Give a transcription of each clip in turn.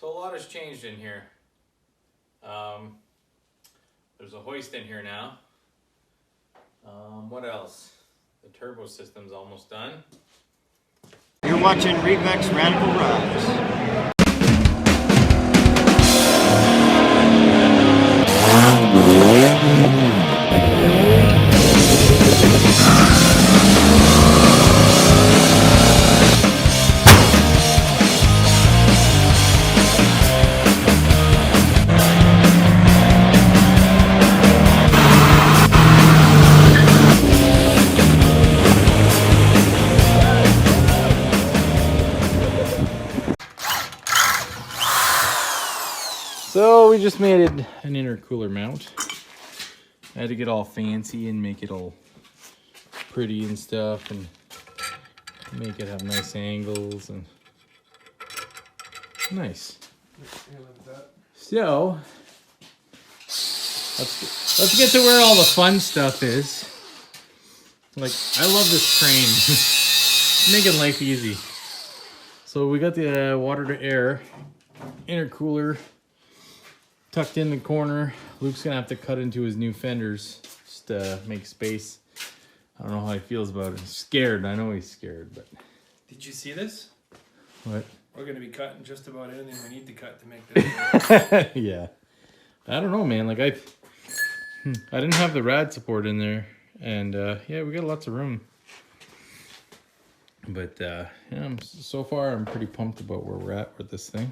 So a lot has changed in here. There's a hoist in here now. What else? The turbo system's almost done. You're watching Revex Radical Rides. So we just made it an intercooler mount. I had to get all fancy and make it all pretty and stuff and make it have nice angles and nice. So let's get to where all the fun stuff is. Like, I love this crane. It's making life easy. So we got the water to air intercooler tucked in the corner. Luke's gonna have to cut into his new fenders just to make space. I don't know how he feels about it. He's scared. I know he's scared, but. Did you see this? What? We're gonna be cutting just about anything we need to cut to make this. Yeah. I don't know, man. Like I didn't have the rad support in there, and yeah, we got lots of room. But yeah, so far I'm pretty pumped about where we're at with this thing.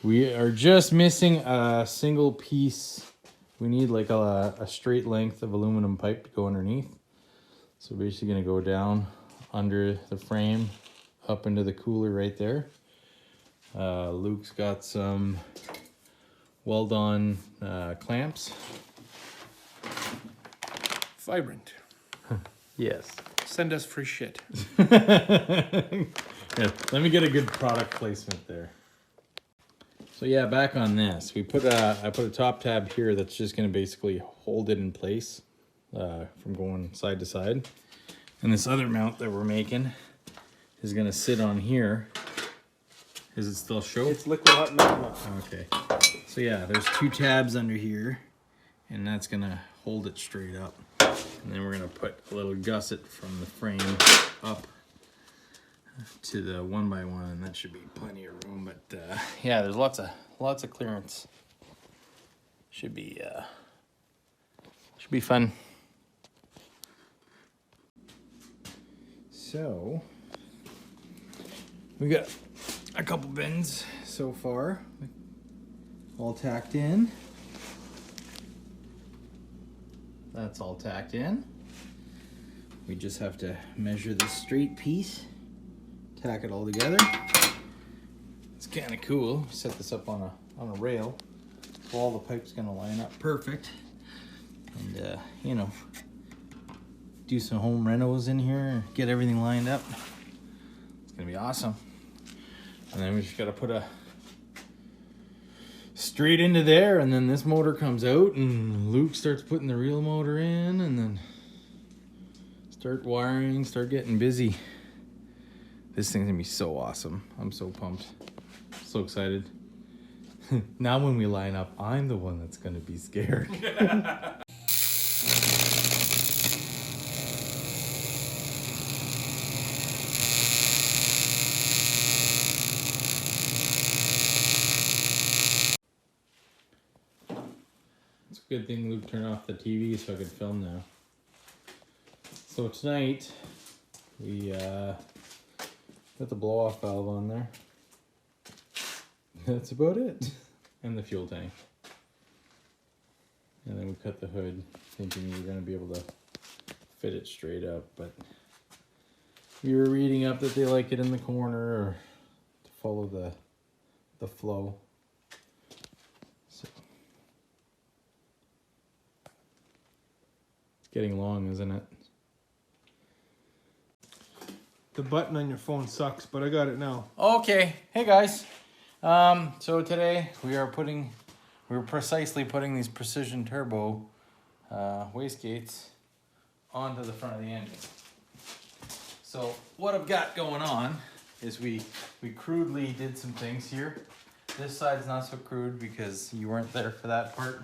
We are just missing a single piece. We need like a straight length of aluminum pipe to go underneath. So basically gonna go down under the frame, up into the cooler right there. Luke's got some weld-on clamps. Vibrant. Yes. Send us free shit. Yeah, let me get a good product placement there. So yeah, back on this, we put I put a top tab here that's just gonna basically hold it in place from going side to side. And this other mount that we're making is gonna sit on here. Does it still show? It's liquid hot magma. Okay. So yeah, there's two tabs under here, and that's gonna hold it straight up. And then we're gonna put a little gusset from the frame up to the 1x1, and that should be plenty of room. But yeah, there's lots of clearance. Should be fun. So we got a couple bins so far, all tacked in. That's all tacked in. We just have to measure the straight piece, tack it all together. It's kind of cool. Set this up on a rail, so all the pipe's gonna line up perfect. And you know, do some home renos in here, get everything lined up. It's gonna be awesome. And then we just gotta put a straight into there, and then this motor comes out, and Luke starts putting the real motor in, and then start wiring, start getting busy. This thing's gonna be so awesome. I'm so pumped. So excited. Now when we line up, I'm the one that's gonna be scared. It's a good thing Luke turned off the TV so I could film now. So tonight, we got the blow-off valve on there. That's about it. And the fuel tank. And then we cut the hood, thinking we were going to be able to fit it straight up, but we were reading up that they like it in the corner or to follow the flow. So it's getting long, isn't it? The button on your phone sucks, but I got it now. Okay, hey guys. So today we're precisely putting these precision turbo wastegates onto the front of the engine. So what I've got going on is we crudely did some things here. This side's not so crude because you weren't there for that part.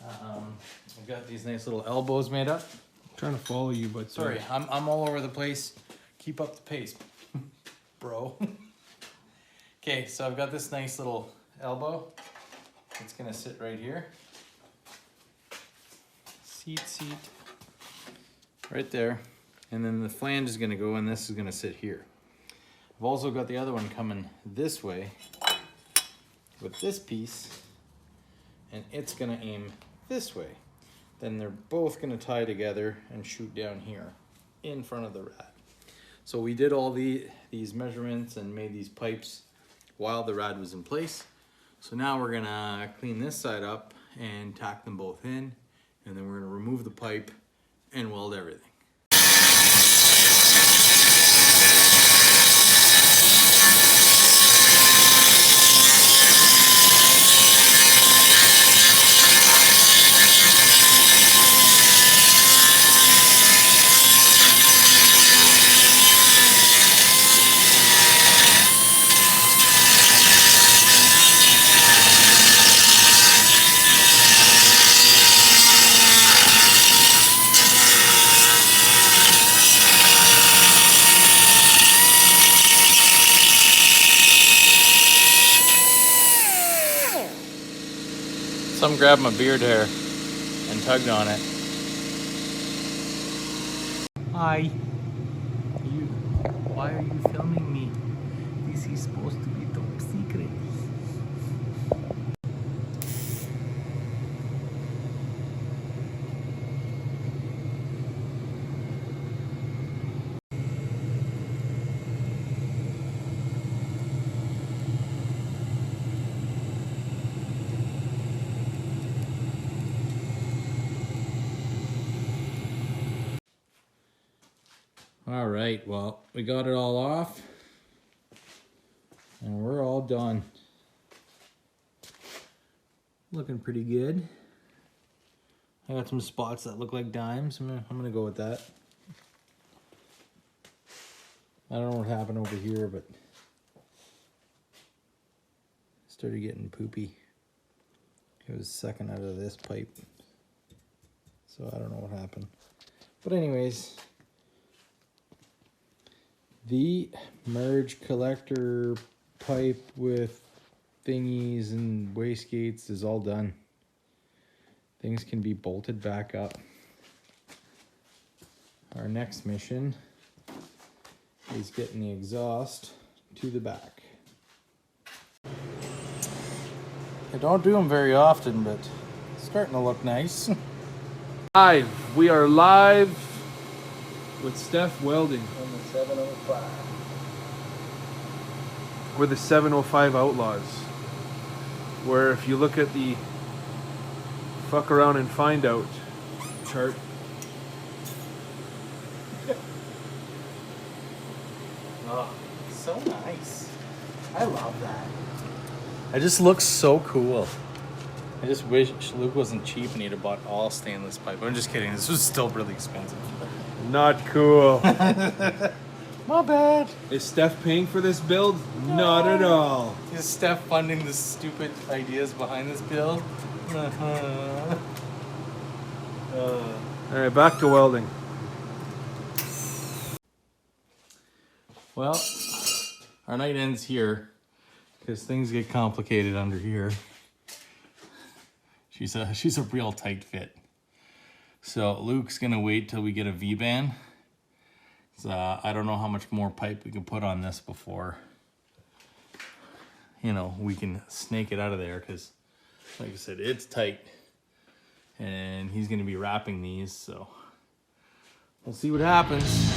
I've got these nice little elbows made up. I'm trying to follow you, but Sorry, I'm all over the place. Keep up the pace, bro. Okay, so I've got this nice little elbow. It's gonna sit right here. Seat, right there. And then the flange is gonna go in, this is gonna sit here. I've also got the other one coming this way with this piece, and it's gonna aim this way. Then they're both gonna tie together and shoot down here in front of the rad. So we did all these measurements and made these pipes while the rad was in place. So now we're gonna clean this side up and tack them both in, and then we're gonna remove the pipe and weld everything. Some grabbed my beard hair and tugged on it. Hi. Why are you filming me? This is supposed to be top secret. All right, well, we got it all off and we're all done. Looking pretty good. I got some spots that look like dimes. I'm gonna go with that. I don't know what happened over here, but it started getting poopy. It was sucking out of this pipe. So I don't know what happened. But anyways, the merge collector pipe with thingies and wastegates is all done. Things can be bolted back up. Our next mission is getting the exhaust to the back. I don't do them very often, but it's starting to look nice. live. We are live with Steph welding. On the 705. We're the 705 Outlaws. Where if you look at the fuck around and find out chart, Oh, so nice. I love that. It just looks so cool. I just wish Luke wasn't cheap and he'd have bought all stainless pipe. I'm just kidding. This was still really expensive. not cool. My bad. Is Steph paying for this build? Not at all. Is Steph funding the stupid ideas behind this build? Alright, back to welding. Well, our night ends here because things get complicated under here. She's a real tight fit. So Luke's gonna wait till we get a V-band. I don't know how much more pipe we can put on this before, you know, we can snake it out of there, because like I said, it's tight. And he's gonna be wrapping these, so we'll see what happens.